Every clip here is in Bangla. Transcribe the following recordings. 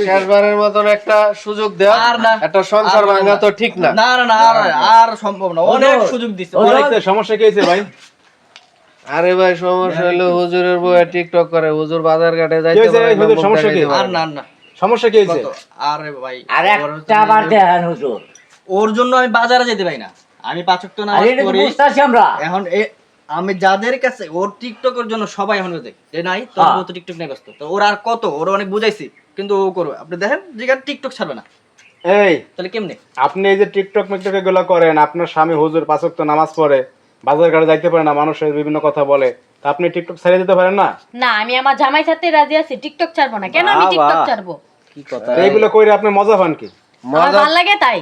শেষবারের মতন একটা সুযোগ দেওয়া, একটা সংসার ভাঙা তো ঠিক না। আর সম্ভব না, অনেক সুযোগ দিচ্ছে। সমস্যা কি হয়েছে ভাই? আরে ভাই সমস্যা হলো হুজুরের বউ টিকটক করে, হুজুর বাজার ঘাটে যাইতে পারে না, মুখ সমস্যা কি? দেখাইতে পারে আর না। না সমস্যা কি হয়েছে? আরে ভাই আর একটা বার দেখেন হুজুর, ওর জন্য আমি বাজারে যেতে পারি না। আমি 5 ওয়াক্ত নামাজ পড়ি। বুঝতাছি আমরা এখন আমি যাদের কাছে ওর টিকটকের জন্য সবাই এখন দেখ যে নাই তোর বউ তো টিকটক নিয়ে ব্যস্ত, তো ওর আর কত, ওর অনেক বুঝাইছি কিন্তু ও করবে। আপনি দেখেন যেখানে টিকটক ছাড়বে না, এই তাহলে কেমনে? আপনি এই যে টিকটক মিকটক এগুলো করেন, আপনার স্বামী হুজুর 5 ওয়াক্ত নামাজ পড়ে, বাজার ঘাটে যাইতে পারে না, মানুষের বিভিন্ন কথা বলে, তা আপনি টিকটক ছেড়ে দিতে পারেন না? না, আমি আমার জামাই সাথে রাজি আছি, টিকটক ছাড়বো না। কেন আমি টিকটক ছাড়বো? কি কথা? এইগুলো কইরে আপনি মজা পান কি? আমার ভালো লাগে তাই।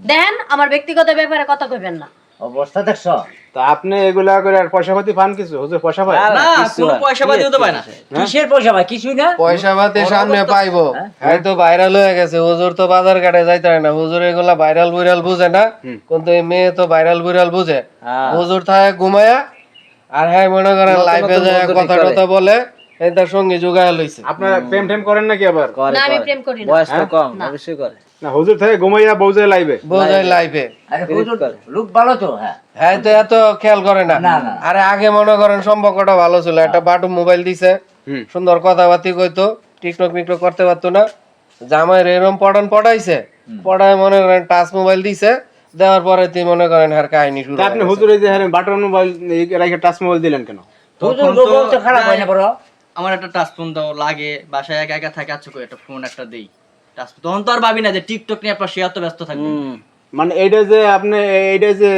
দেখেন আমার ব্যক্তিগত ব্যাপারে কথা কইবেন না। অবস্থা দেখছো? তা আপনি এগুলা করে আর পয়সা পাতি পান কিছু? হুজুর পয়সা পায় না, কোনো পয়সা পাতিও তো পায় না। কিসের পয়সা ভাই? কিছুই না। পয়সা পাতি সামনে পাইবো, এই তো ভাইরাল হয়ে গেছে। হুজুর তো বাজার ঘাটে যাইতে হয় না, হুজুর এগুলা ভাইরাল বুইরাল বুঝে না, কিন্তু এই মেয়ে তো ভাইরাল বুইরাল বুঝে। হুজুর থাকে ঘুমায়া, আর হ্যাঁ মনে করেন লাইভে যায় কথা টথা বলে, এই তার সঙ্গী জোগায় লইছে। আপনারা প্রেম টেম করেন নাকি আবার? না, আমি প্রেম করি না। বয়স তো কম, অবশ্যই করে। না, হুজুর থেকে ঘুমাইয়া বউজে লাইবে বোঝায় লাইভে। আরে হুজুর লোক ভালো তো। হ্যাঁ হ্যাঁ, তো এত খেয়াল করে না। না, না। আরে আগে মনে করেন সম্পর্কটা ভালো ছিল, একটা বাটু মোবাইল দিছে, সুন্দর কথাবার্তি কইতো, টিকটক মিকটক করতে পারতো না। জামাইয়ের এরম পড়াইছে, পড়ায় মনে করেন টাচ মোবাইল দিছে, দেওয়ার পরে তুই মনে করেন আর কাহিনী শুরু। তা আপনি হুজুর এই যে বাটন মোবাইল রেখে টাচ মোবাইল দিলেন কেন? হুজুর বউ তো খারাপ হয় না বড়। আমার একটা টাচ ফোন দাও লাগে, বাসায় একা একা থাকে, আচ্ছা কই একটা ফোন একটা দেই টাচ। তখন তো আর ভাবি না যে টিকটক নিয়ে আপনার শেয়ার তো ব্যস্ত থাকবে। মানে এইটা যে আপনি এইটা যে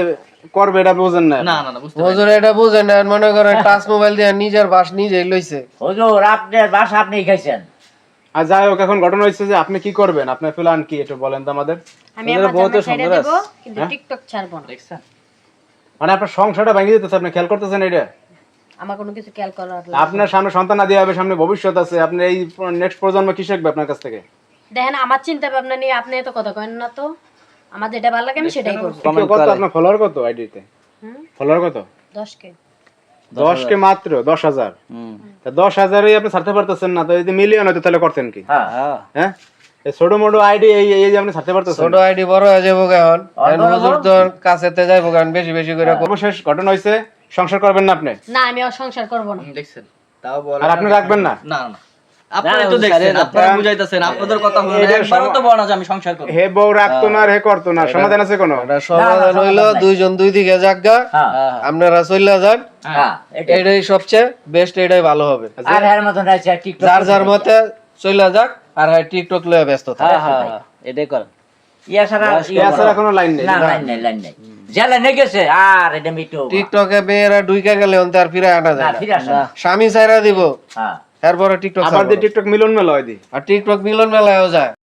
করবে এটা বোঝেন না? না না না, বুঝতে পারি। হুজুর এটা বুঝে না, মনে করেন টাচ মোবাইল দিয়ে নিজের বাস নিজেই লইছে। হুজুর আপনার বাসা আপনিই খাইছেন। আর যাই হোক, এখন ঘটনা হচ্ছে যে আপনি কি করবেন, আপনার প্ল্যান কি একটু বলেন তো আমাদের। আমি আমার জামাই ছেড়ে দেব, কিন্তু টিকটক ছাড়বো না। দেখছেন? মানে আপনার সংসারটা ভেঙে দিতেছে, আপনি খেয়াল করতেছেন এটা? আমার কোনো কিছু খেয়াল করার আপনার সামনে সন্তান আদি হবে, সামনে ভবিষ্যৎ আছে, আপনি এই নেক্সট প্রজন্ম কি শিখবে আপনার কাছ থেকে? দেখেন আমার চিন্তা ভাবনা নিয়ে আপনি এত কথা করেন না তো। আমার যেটা ভালো লাগে আমি সেটাই করবো। কত আপনার ফলোয়ার কত আইডিতে? ফলোয়ার কত? 10K। 10K মাত্র? 10,000? তা 10,000-ই আপনি ছাড়তে পারতেছেন না, তো যদি মিলিয়ন হতো তাহলে করতেন কি? হ্যাঁ, এই ছোট মোটো আইডি এই যে আপনি ছাড়তে পারতেছেন। ছোট আইডি বড় হয়ে যাবো এখন, হুজুর তো কাছেতে যাইবো কারণ বেশি বেশি করে। অবশেষ ঘটনা হয়েছে, সংসার করবেন না আপনি? না, আমি আর সংসার করবো না। দেখছেন? তাও বলে। আর আপনি রাখবেন না? না না, আপনারা তো দেখছেন, আপনারা বুঝাইতেছেন, আপনাদের কথা হলো না, একবারও তো বলা যে আমি সংসার করব। হে বউ রাখতো না আর হে করতো না, সমাধান আছে কোনো? এটা সমাধান হইলো দুইজন দুই দিকে যাগা, আপনারা চইলা যান, হ্যাঁ এটাই সবচেয়ে বেস্ট, এটাই ভালো হবে। আর এর মতন আছে টিকটক। যার যার মতে চইলা যাক, আর হ্যাঁ টিকটক লয়ে ব্যস্ত থাকে। এটাই করেন। ইয়া ছাড়া কোনো লাইন নেই। না, লাইন নাই। জেলে নিয়ে গেছে আর এটা মিটো। টিকটকে মেয়েরা ডুইকা গেলে অন্তে আর ফিরে আনা না, যায় ফিরে আসে না। না। স্বামী ছাইরা দিব, হ্যাঁ এরপরে টিকটক আবার টিকটক মিলন মেলা হয় দি, আর টিকটক মিলন মেলায়ও যায়।